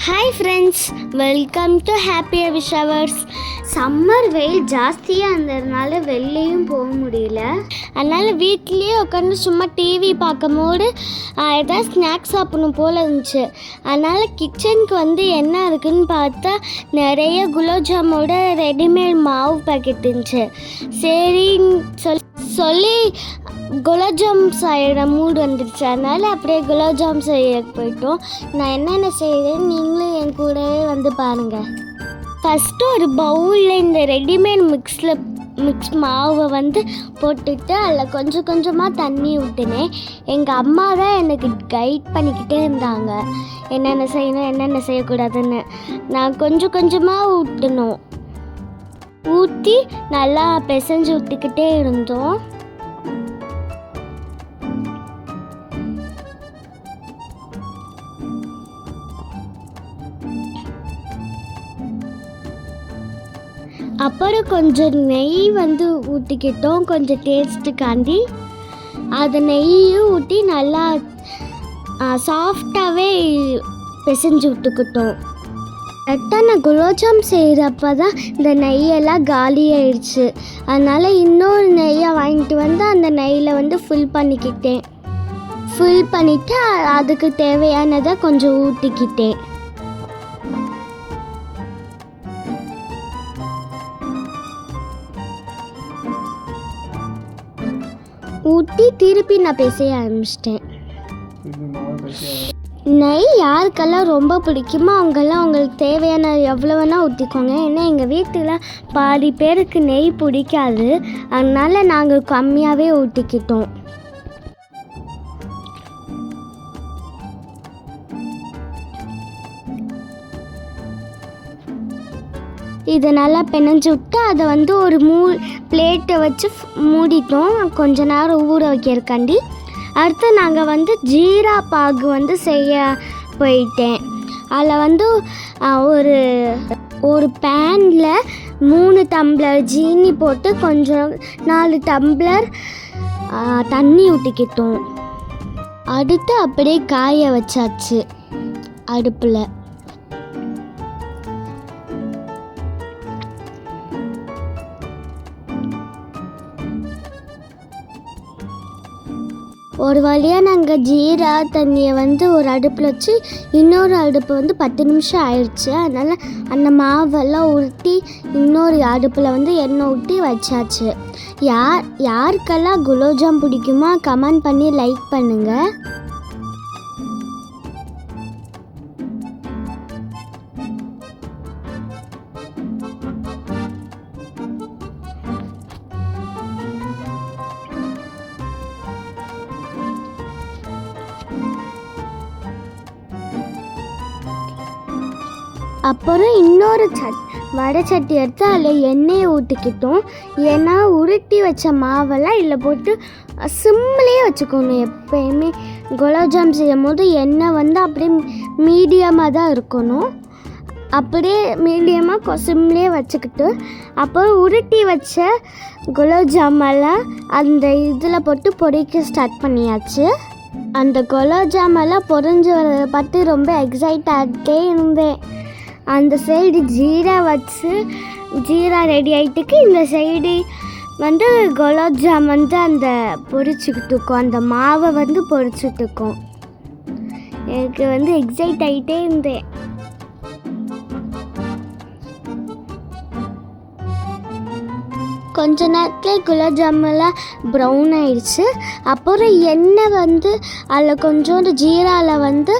Hi friends, welcome to happy விஷவர்ஸ். Summer வெயில் ஜாஸ்தியாக இருந்ததுனால வெளிலையும் போக முடியல. அதனால் வீட்லேயே உட்காந்து சும்மா டிவி பார்க்கும்போது ஏதாவது ஸ்நாக்ஸ் சாப்பிடணும் போல் இருந்துச்சு. அதனால் கிச்சனுக்கு என்ன இருக்குதுன்னு பார்த்தா நிறைய குலாப் ஜாமோட ரெடிமேட் மாவு பாக்கெட் இருந்துச்சு. சரின்னு சொல்லி குலாப் ஜாம் செய்கிற மூடு வந்துடுச்சு. அதனால் அப்படியே குலாப் ஜாம் செய்ய போயிட்டோம். நான் என்னென்ன செய்கிறேன்னு நீங்களும் என் கூடவே வந்து பாருங்கள். ஃபஸ்ட்டு ஒரு பவுலில் இந்த ரெடிமேட் மிக்ஸ் மாவை போட்டுட்டு அதில் கொஞ்சம் கொஞ்சமாக தண்ணி ஊற்றினேன். எங்கள் அம்மா தான் எனக்கு கைட் பண்ணிக்கிட்டே இருந்தாங்க, என்னென்ன செய்யணும் என்னென்ன செய்யக்கூடாதுன்னு. நான் கொஞ்சம் கொஞ்சமாக ஊற்றி நல்லா பிசைஞ்சு விட்டுக்கிட்டே இருந்தோம். அப்புறம் கொஞ்சம் நெய் ஊற்றிக்கிட்டோம், கொஞ்சம் டேஸ்ட்டுக்காண்டி. அதை நெய்யும் ஊற்றி நல்லா சாஃப்டாகவே பிசைஞ்சு விட்டுக்கிட்டோம். கரெக்டாக நான் குலோப்ஜாம் செய்கிறப்ப தான் இந்த நெய்யெல்லாம் காலி ஆயிடுச்சு. அதனால் இன்னொரு நெய்யை வாங்கிட்டு அந்த நெய்யில் ஃபில் பண்ணிக்கிட்டேன். ஃபில் பண்ணிவிட்டு அதுக்கு தேவையானதை கொஞ்சம் ஊற்றிக்கிட்டேன். ஊற்றி திருப்பி நான் பேச ஆரம்பிச்சிட்டேன். நெய் யாருக்கெல்லாம் ரொம்ப பிடிக்குமோ அவங்கெல்லாம் அவங்களுக்கு தேவையான எவ்வளோ வேணால் ஊற்றிக்கோங்க. ஏன்னா எங்கள் வீட்டில் பாதி பேருக்கு நெய் பிடிக்காது, அதனால் நாங்கள் கம்மியாகவே ஊற்றிக்கிட்டோம். இதை நல்லா பிணைஞ்சு விட்டு அதை ஒரு பிளேட்டை வச்சு மூடிட்டோம் கொஞ்ச நேரம் ஊற வைக்கிறக்காண்டி. அடுத்து நாங்கள் ஜீரா பாகு செய்ய போயிட்டேன். அதில் ஒரு பேனில் 3 டம்ளர் ஜீனி போட்டு கொஞ்சம் 4 டம்ளர் தண்ணி ஊற்றிக்கிட்டோம். அடுத்து அப்படியே காய வச்சாச்சு அடுப்பில். ஒரு வழியாக நாங்கள் ஜீரா தண்ணியை ஒரு அடுப்பில் வச்சு இன்னொரு அடுப்பு 10 நிமிஷம் ஆயிடுச்சு. அதனால் அந்த மாவெல்லாம் உருட்டி இன்னொரு அடுப்பில் எண்ணெய் ஊற்றி வச்சாச்சு. யாருக்கெல்லாம் குலோப்ஜாம் பிடிக்குமோ கமெண்ட் பண்ணி லைக் பண்ணுங்கள். அப்புறம் இன்னொரு வடை சட்டி எடுத்து அதில் எண்ணெயை ஊற்றிக்கிட்டோம். ஏன்னா உருட்டி வச்ச மாவெல்லாம் இதில் போட்டு சிம்லேயே வச்சுக்கணும். எப்போயுமே குலாப்ஜாம் செய்யும் போது எண்ணெய் அப்படியே மீடியமாக தான் இருக்கணும். அப்படியே மீடியமாக சிம்லேயே வச்சுக்கிட்டு அப்புறம் உருட்டி வச்ச குலாப்ஜாமெல்லாம் அந்த இதில் போட்டு பொரிக்க ஸ்டார்ட் பண்ணியாச்சு. அந்த குலாப்ஜாமெல்லாம் பொரிஞ்சு வரதை பார்த்து ரொம்ப எக்ஸைட் ஆகிட்டே இருந்தேன். அந்த சைடு ஜீரா ரெடி ஆகிட்டுக்கு இந்த சைடு குலாப்ஜாம் அந்த பொரிச்சுக்கிட்டு இருக்கோம். அந்த மாவை பொரிச்சுட்டு இருக்கோம். எனக்கு எக்ஸைட் ஆகிட்டே இருந்தேன். கொஞ்ச நேரத்தில் குலாப்ஜாமெல்லாம் ப்ரௌன் ஆயிடுச்சு. அப்புறம் எண்ணெய் அதில் கொஞ்சோண்டு ஜீராவில்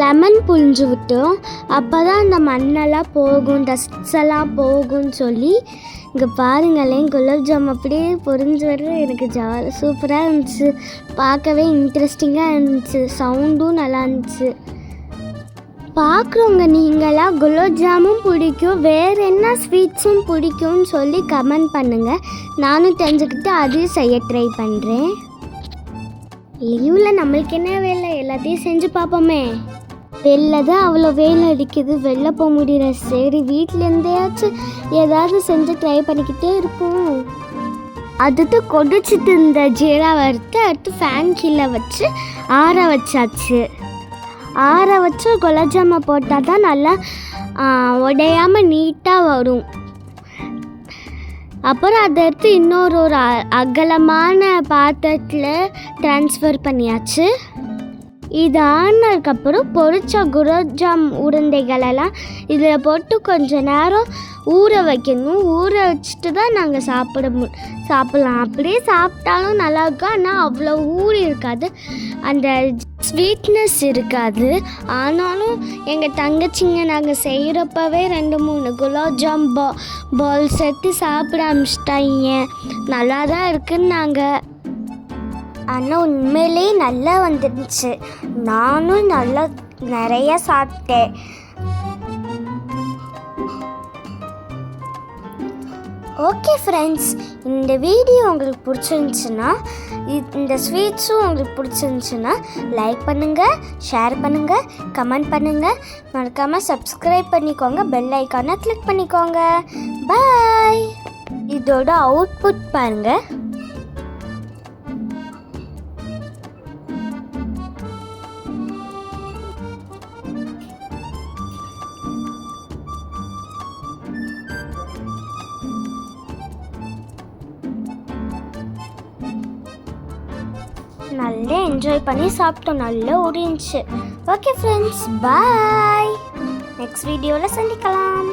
லெமன் புழிஞ்சு விட்டோம். அப்போ தான் அந்த மண்ணெல்லாம் போகும், டஸ்ட்ஸ் எல்லாம் போகும்னு சொல்லி. இங்கே பாருங்களேன், குலாப்ஜாம் அப்படியே பொரிஞ்சு வர எனக்கு சூப்பராக இருந்துச்சு. பார்க்கவே இன்ட்ரெஸ்டிங்காக இருந்துச்சு, சவுண்டும் நல்லா இருந்துச்சு. பார்க்குறவங்க நீங்களாம் குலாப்ஜாமும் பிடிக்கும், வேறு என்ன ஸ்வீட்ஸும் பிடிக்கும்னு சொல்லி கமெண்ட் பண்ணுங்கள். நானும் தெரிஞ்சுக்கிட்டு அதையும் செய்ய ட்ரை பண்ணுறேன். லீவில் நம்மளுக்கு என்ன வேலை, எல்லாத்தையும் செஞ்சு பார்ப்போமே. வெளில தான் அவ்வளோ வேலை அடிக்குது, வெளில போக முடியல. சரி, வீட்டிலேருந்தையாச்சும் ஏதாவது செஞ்சு ட்ரை பண்ணிக்கிட்டே இருப்போம். அடுத்து கொதிச்சுட்டு இருந்த ஜீரா வறுத்து அடுத்து ஃபேன் கீழே வச்சு ஆற வச்சாச்சு. ஆற வச்சு குலோப்ஜாமை போட்டால் தான் நல்லா உடையாமல் நீட்டாக வரும். அப்புறம் அதை எடுத்து இன்னொரு அகலமான பாத்திரத்தில் ட்ரான்ஸ்ஃபர் பண்ணியாச்சு. இது ஆனதுக்கப்புறம் பொரிச்ச குலோப்ஜாம் உருண்டைகளெல்லாம் இதில் போட்டு கொஞ்சம் நேரம் ஊற வைக்கணும். ஊற வச்சுட்டு தான் நாங்கள் சாப்பிட்லாம். அப்படியே சாப்பிட்டாலும் நல்லாயிருக்கும், ஆனால் அவ்வளோ ஊறி இருக்காது, அந்த ஸ்வீட்னஸ் இருக்காது. ஆனாலும் எங்கள் தங்கச்சிங்க நாங்கள் செய்கிறப்பவே 2-3 குலோப்ஜாம் பால்ஸ் எடுத்து சாப்பிட ஆரம்பிச்சிட்டாங்க. நல்லா தான் இருக்குன்னு நாங்கள். ஆனால் உண்மையிலேயே நல்லா வந்துடுச்சு. நானும் நல்லா நிறைய சாப்பிட்டேன். ஓகே ஃப்ரெண்ட்ஸ், இந்த வீடியோ உங்களுக்கு பிடிச்சிருந்துச்சுன்னா, இந்த ஸ்வீட்ஸும் உங்களுக்கு பிடிச்சிருந்துச்சுன்னா லைக் பண்ணுங்கள், ஷேர் பண்ணுங்கள், கமெண்ட் பண்ணுங்கள். மறக்காமல் சப்ஸ்கிரைப் பண்ணிக்கோங்க, பெல் ஐக்கானை கிளிக் பண்ணிக்கோங்க. பாய். இதோட அவுட்புட் பாருங்கள். நல்லா என்ஜாய் பண்ணி சாப்பிட்டோம், நல்லா ஓடிச்சு. ஓகே ஃப்ரெண்ட்ஸ், பாய். நெக்ஸ்ட் வீடியோவில் சந்திக்கலாம்.